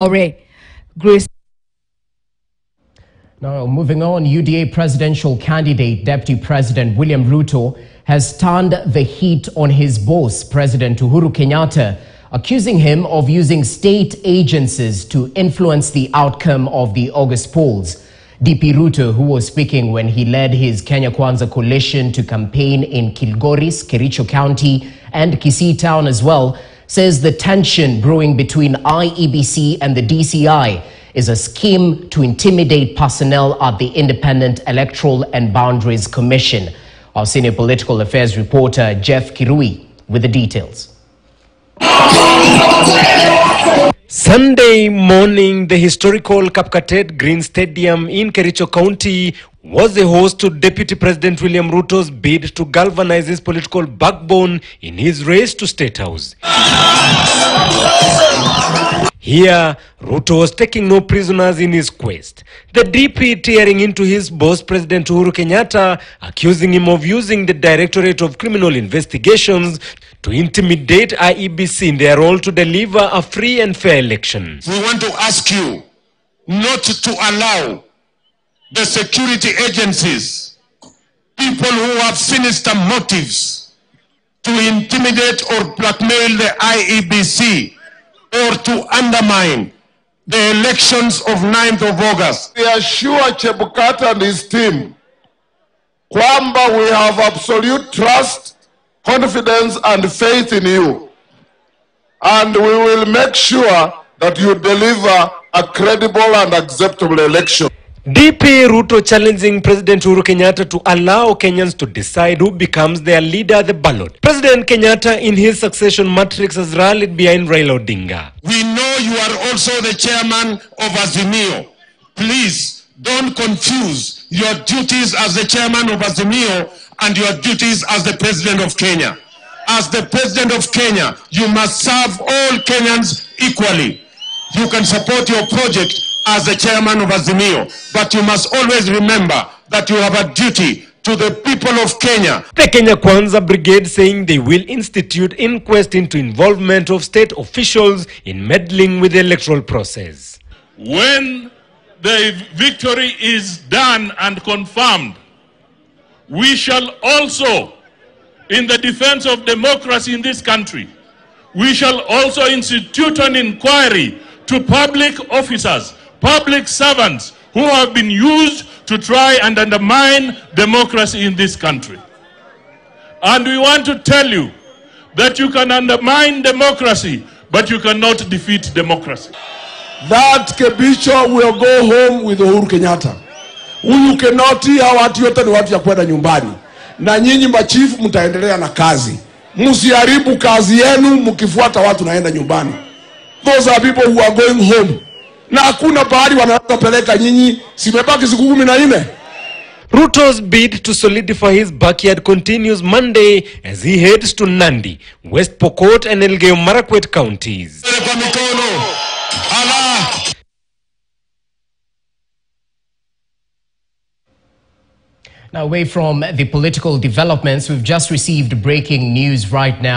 Grace. Now, moving on, UDA presidential candidate Deputy President William Ruto has turned the heat on his boss, President Uhuru Kenyatta, accusing him of using state agencies to influence the outcome of the August polls. DP Ruto, who was speaking when he led his Kenya Kwanza coalition to campaign in Kilgoris, Kericho County and Kisii town as well, says the tension brewing between IEBC and the DCI is a scheme to intimidate personnel at the Independent Electoral and Boundaries Commission. Our senior political affairs reporter, Jeff Kirui, with the details. Sunday morning, the historical Kapkatet Green Stadium in Kericho County was the host to Deputy President William Ruto's bid to galvanize his political backbone in his race to State House. Here, Ruto was taking no prisoners in his quest. The DP tearing into his boss, President Uhuru Kenyatta, accusing him of using the Directorate of Criminal Investigations to intimidate IEBC in their role to deliver a free and fair election. We want to ask you not to allow the security agencies, people who have sinister motives, to intimidate or blackmail the IEBC or to undermine the elections of 9th of August. We assure Chebukata and his team kwamba we have absolute trust, confidence and faith in you, and we will make sure that you deliver a credible and acceptable election. DP Ruto challenging President Uhuru Kenyatta to allow Kenyans to decide who becomes their leader at the ballot. President Kenyatta in his succession matrix has rallied behind Raila Odinga. We know you are also the chairman of Azimio. Please don't confuse your duties as the chairman of Azimio and your duties as the president of Kenya. As the president of Kenya, you must serve all Kenyans equally. You can support your project as the chairman of Azimio, but you must always remember that you have a duty to the people of Kenya. The Kenya Kwanza brigade saying they will institute inquest into involvement of state officials in meddling with the electoral process. When the victory is done and confirmed, we shall also, in the defense of democracy in this country, we shall also institute an inquiry to public officers, public servants who have been used to try and undermine democracy in this country. And we want to tell you that you can undermine democracy, but you cannot defeat democracy. That Kericho will go home with Uhuru Kenyatta. Huyu Kenoti hawa watu yote ni watu ya kwenda nyumbani. Na nyinyi machifu mtaendelea na kazi. Msiharibu kazi yenu mkifuata watu naenda nyumbani. Those are people who are going home. Na hakuna bahari wanaweza peleka nyinyi, simebaki siku 14. Ruto's bid to solidify his backyard continues Monday as he heads to Nandi, West Pokot and Elgeyo Marakwet counties. Now, away from the political developments, we've just received breaking news right now.